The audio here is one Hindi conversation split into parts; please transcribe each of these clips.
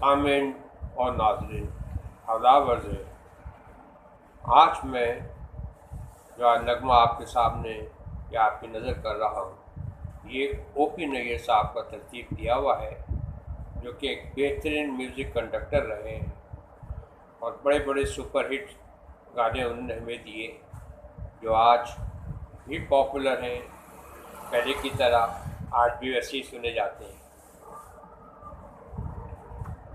आमीन और नाज़रीन, आदाब अर्ज़ है। आज मैं जो नगमा आपके सामने या आपकी नज़र कर रहा हूँ, ये ओ.पी. नैयर साहब का तरतीब दिया हुआ है, जो कि एक बेहतरीन म्यूज़िक कंडक्टर रहे हैं और बड़े बड़े सुपरहिट गाने उन्होंने हमें दिए, जो आज भी पॉपुलर हैं, पहले की तरह आज भी वैसे ही सुने जाते हैं।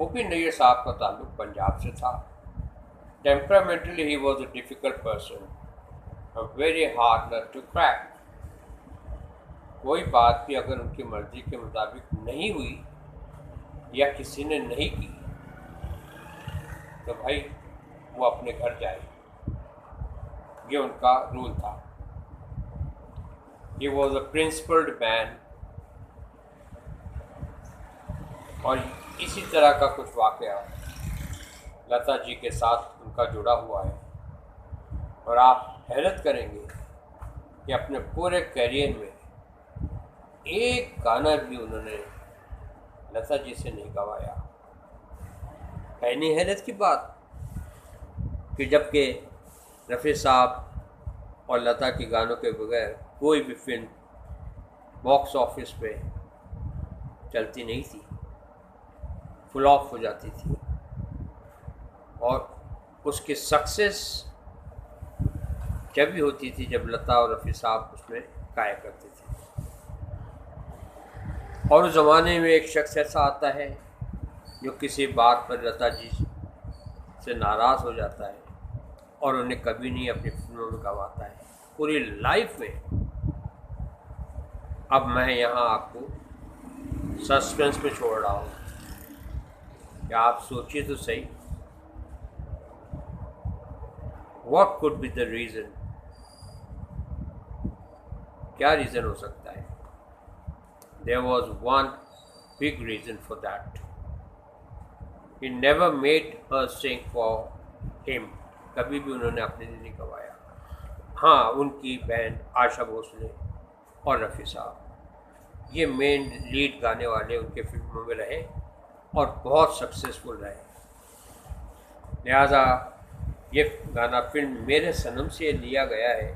ओ.पी. नैयर साहब का ताल्लुक पंजाब से था। Temperamentally, he was a difficult person, a very hard nut to crack. कोई बात भी अगर उनकी मर्जी के मुताबिक नहीं हुई या किसी ने नहीं की, तो भाई वो अपने घर जाए। ये उनका रूल था। He was a principled man, और इसी तरह का कुछ वाक़या लता जी के साथ उनका जुड़ा हुआ है, और आप हैरत करेंगे कि अपने पूरे करियर में एक गाना भी उन्होंने लता जी से नहीं गवाया। है नहीं हैरत की बात कि जबकि रफ़ी साहब और लता के गानों के बगैर कोई भी फिल्म बॉक्स ऑफिस पे चलती नहीं थी, फ्लॉप हो जाती थी, और उसकी सक्सेस जब भी होती थी जब लता और रफ़ी साहब उसमें गाया करते थे। और उस ज़माने में एक शख्स ऐसा आता है जो किसी बात पर लता जी से नाराज़ हो जाता है और उन्हें कभी नहीं अपनी फिल्मों में गवाता है, पूरी लाइफ में। अब मैं यहाँ आपको सस्पेंस में छोड़ रहा हूँ कि आप सोचिए तो सही, What could be the reason? क्या रीज़न हो सकता है? There was one big reason for that. He never made her sing for him. कभी भी उन्होंने अपने लिए नहीं गवाया। हाँ, उनकी बहन आशा भोसले और रफ़ी साहब ये मेन लीड गाने वाले उनके फिल्मों में रहे और बहुत सक्सेसफुल रहे। लिहाजा ये गाना फिल्म मेरे सनम से लिया गया है,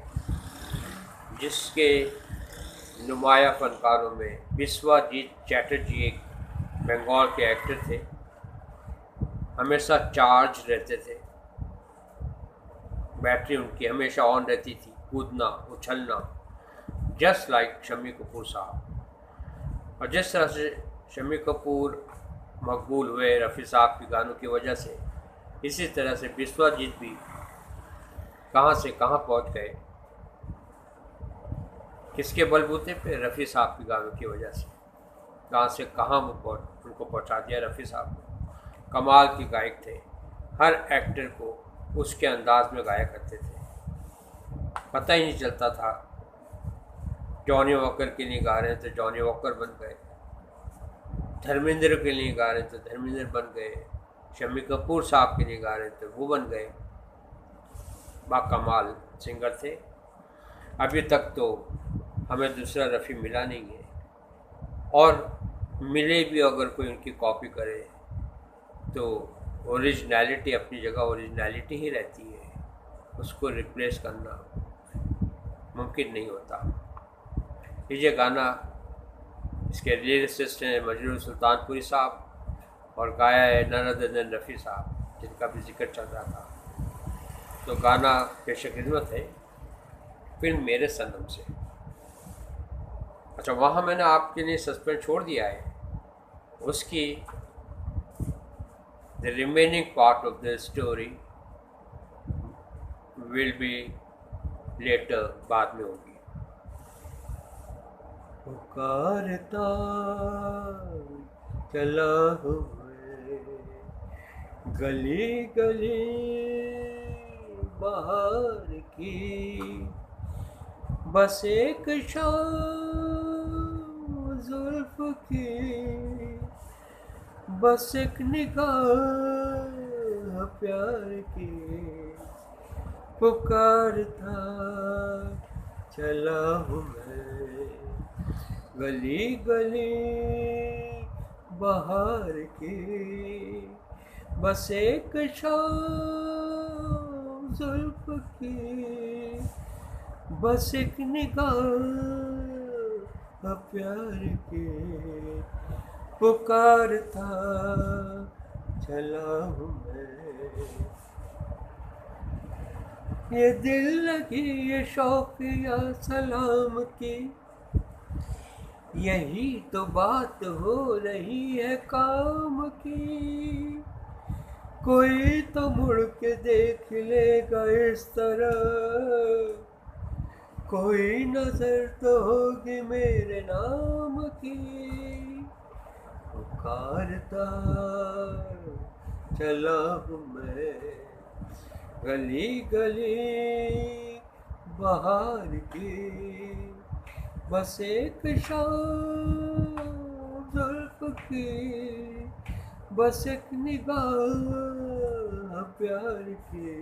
जिसके नुमाया फनकारों में बिस्वाजीत चैटर्जी एक बंगाल के एक्टर थे, हमेशा चार्ज रहते थे, बैटरी उनकी हमेशा ऑन रहती थी, कूदना उछलना, जस्ट लाइक शम्मी कपूर साहब। और जिस तरह से शम्मी कपूर मकबूल हुए रफ़ी साहब के गानों की वजह से, इसी तरह से बिस्वाजीत भी कहाँ से कहाँ पहुँच गए। किसके बलबूते पे? रफ़ी साहब के गानों की वजह से कहाँ से कहाँ उनको पहुँचा दिया रफ़ी साहब ने। कमाल के गायक थे, हर एक्टर को उसके अंदाज में गाया करते थे, पता ही नहीं चलता था। जॉनी वॉकर के लिए गा रहे हैं तो जॉनी वॉकर बन गए, धर्मेंद्र के लिए गा रहे हैं तो धर्मेंद्र बन गए, शम्मी कपूर साहब के लिए गा रहे थे वो बन गए। बाकमाल सिंगर थे। अभी तक तो हमें दूसरा रफ़ी मिला नहीं है, और मिले भी अगर कोई उनकी कॉपी करे तो ओरिजिनलिटी अपनी जगह ओरिजिनलिटी ही रहती है, उसको रिप्लेस करना मुमकिन नहीं होता। ये गाना इसके लिरिसिस्ट हैं मजरूर सुल्तानपुरी साहब और गाया है नन अदर देन रफ़ी साहब, जिनका भी जिक्र चल रहा था। तो गाना पेश खिदमत है फिल्म मेरे सनम से। अच्छा, वहाँ मैंने आपके लिए सस्पेंस छोड़ दिया है, उसकी the remaining part of the story will be later, बाद में होगी। पुकारता चला हुए गली गली बाहर की, बस एक शाम जुल्फ की, बस एक निगाह प्यार की, पुकारता चला हूँ मैं गली गली बहार की, बस एक शाम जुल्फ की, बस एक निगाह प्यार की, पुकारता चला हूँ मैं। ये दिल लगी ये शौकिया सलाम की, यही तो बात हो रही है काम की। कोई तो मुड़ के देख लेगा इस तरह, कोई नजर तो होगी मेरे नाम की। पुकारता चला हूँ मैं, गली गली बहार की, बस एक शाम जुल्फ की, बस एक निगाह प्यार की,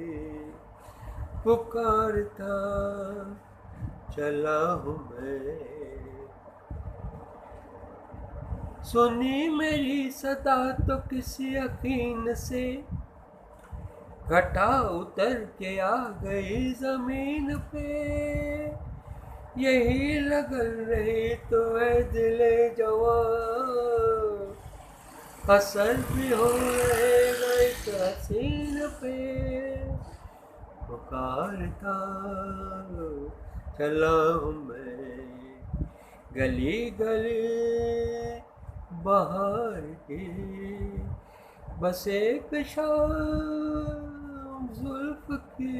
पुकारता चला हूँ मैं। सुनी मेरी सदा तो किसी यकीन से, घटा उतर के आ गई जमीन पे। यही लगन रही तो है दिले जवान, असर भी हो रहेगा एक हसीन पे। पुकारता चला हूँ मैं, गली गली बहार की, बस एक शाम जुल्फ की,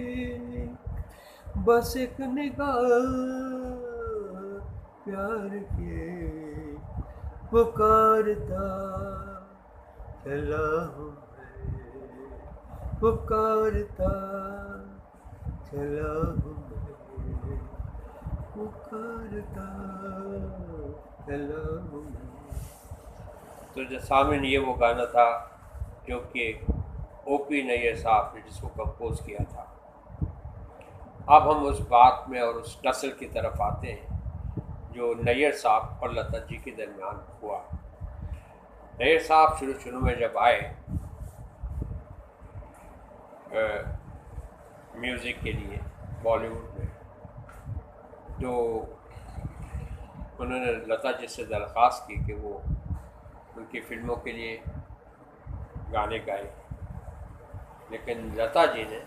बस एक निगाह प्यार की, पुकारता चला हूँ मैं, पुकारता चला हूँ मैं, पुकारता चला हूँ मैं। तो जो सामने ये वो गाना था जो कि ओपी नैयर साहब ने जिसको कंपोज किया था। अब हम उस बात में और उस नस्ल की तरफ आते हैं जो नैयर साहब और लता जी के दरमियान हुआ। नैयर साहब शुरू में जब आए म्यूज़िक के लिए बॉलीवुड में, तो उन्होंने लता जी से दरख्वास्त की कि वो उनकी फ़िल्मों के लिए गाने गाए, लेकिन लता जी ने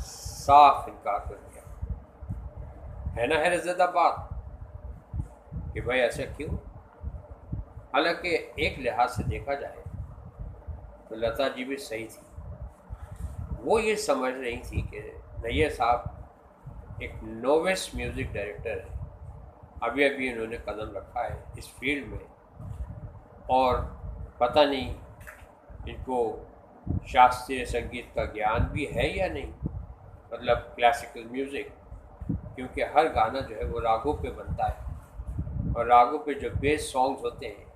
साफ इनकार कर दिया। है ना हैरतज़दा बात कि भाई ऐसा क्यों? हालांकि एक लिहाज से देखा जाए तो लता जी भी सही थी। वो ये समझ रही थी कि नैयर साहब एक नोविस म्यूज़िक डायरेक्टर है, अभी अभी इन्होंने कदम रखा है इस फील्ड में, और पता नहीं इनको शास्त्रीय संगीत का ज्ञान भी है या नहीं, मतलब क्लासिकल म्यूज़िक, क्योंकि हर गाना जो है वो रागों पे बनता है और रागों पे जो बेस सॉन्ग्स होते हैं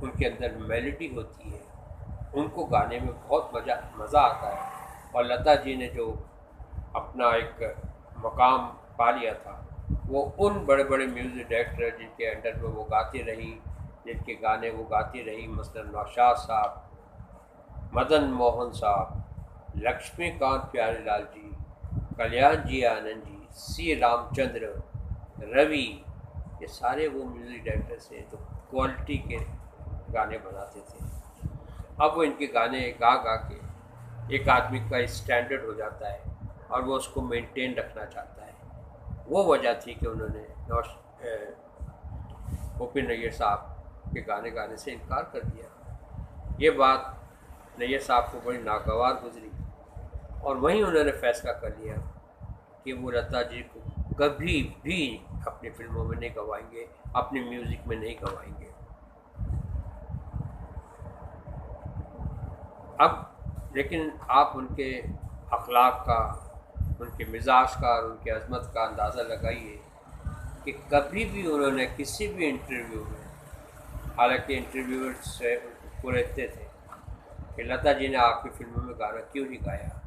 उनके अंदर मेलोडी होती है, उनको गाने में बहुत मज़ा आता है। और लता जी ने जो अपना एक मकाम पा लिया था वो उन बड़े बड़े म्यूज़िक डायरेक्टर जिनके अंडर में वो गाती रही, जिनके गाने वो गाती रही, मसलन नौशाद साहब, मदन मोहन साहब, लक्ष्मीकांत प्यारेलाल जी, कल्याण जी आनंद जी, सी रामचंद्र, रवि, ये सारे वो म्यूज़िक डायरेक्टर थे तो क्वालिटी के गाने बनाते थे। अब वो इनके गाने गा गा के एक आदमी का स्टैंडर्ड हो जाता है और वो उसको मेंटेन रखना चाहता है। वो वजह थी कि उन्होंने ओपी नैयर साहब के गाने गाने से इनकार कर दिया। ये बात नैयर साहब को बड़ी नागवार गुजरी और वहीं उन्होंने फैसला कर लिया कि वो लता जी को कभी भी अपनी फिल्मों में नहीं गवाएंगे, अपनी म्यूज़िक में नहीं गवाएंगे। अब लेकिन आप उनके अखलाक का, उनके मिजाज का और उनकी अज़मत का अंदाज़ा लगाइए कि कभी भी उन्होंने किसी भी इंटरव्यू में, हालांकि इंटरव्यूअर से पूछते थे कि लता जी ने आपकी फिल्मों में गाना क्यों नहीं गाया,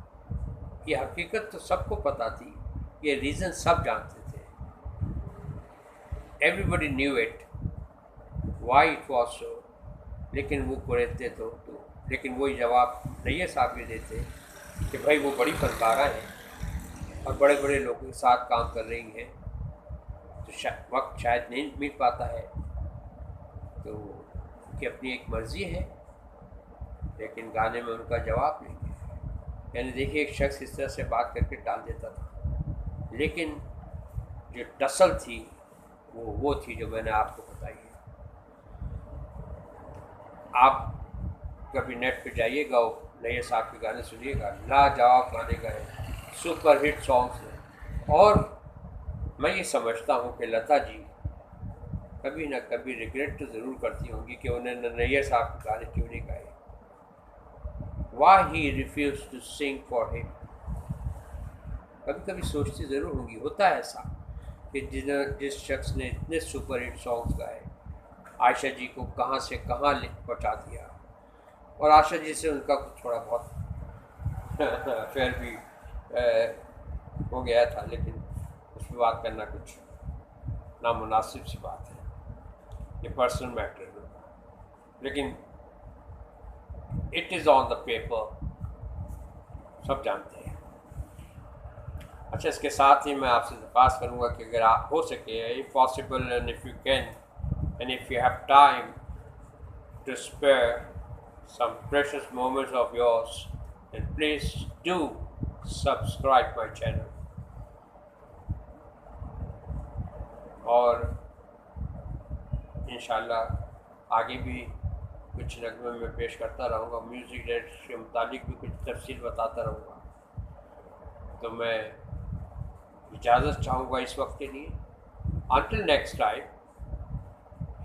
ये हकीकत तो सबको पता थी, ये रीज़न सब जानते थे। Everybody knew it why it was so. लेकिन वो कुरेदते तो लेकिन वही जवाब नैयर साहब ये देते कि भाई वो बड़ी फनकारा हैं और बड़े बड़े लोगों के साथ काम कर रही हैं, तो वक्त शायद नहीं मिल पाता है, तो उनकी अपनी एक मर्ज़ी है, लेकिन गाने में उनका जवाब नहीं है। यानी देखिए, एक शख्स इस तरह से बात करके टाल देता था, लेकिन जो टसल थी वो थी जो मैंने आपको बताई है। आप कभी नेट पे जाइएगा और नैयर साहब के गाने सुनिएगा, लाजवाब गाने गाए, सुपर हिट सॉन्ग्स हैं। और मैं ये समझता हूँ कि लता जी कभी ना कभी रिग्रेट तो ज़रूर करती होंगी कि उन्होंने नैयर साहब के गाने क्यों नहीं गाए। Why he refused to sing for him? कभी कभी सोचती ज़रूर होंगी। होता है ऐसा कि जिस शख्स ने इतने सुपर हिट सॉन्ग्स गाए, आयशा जी को कहाँ से कहाँ पहुँचा दिया, और आयशा जी से उनका कुछ थोड़ा बहुत अफेयर भी हो गया था, लेकिन उस पर बात करना कुछ नामुनासिब सी बात है, ये पर्सनल मैटर है। लेकिन it is on the paper, सब जानते हैं। अच्छा, इसके साथ ही मैं आपसे दरख्वास्त करूँगा कि अगर आप हो सके, if possible and if you can and if you have time to spare some precious moments of yours, and please do subscribe my channel. और इंशाल्लाह आगे भी कुछ नगमे में पेश करता रहूँगा, म्यूज़िक डायरेक्टर के मुतालिक भी कुछ तफसील बताता रहूँगा। तो मैं इजाज़त चाहूँगा इस वक्त के लिए। Until next time,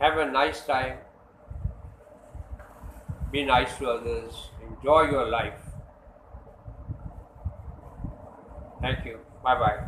have a nice time. Be nice to others. Enjoy your life. Thank you. Bye bye.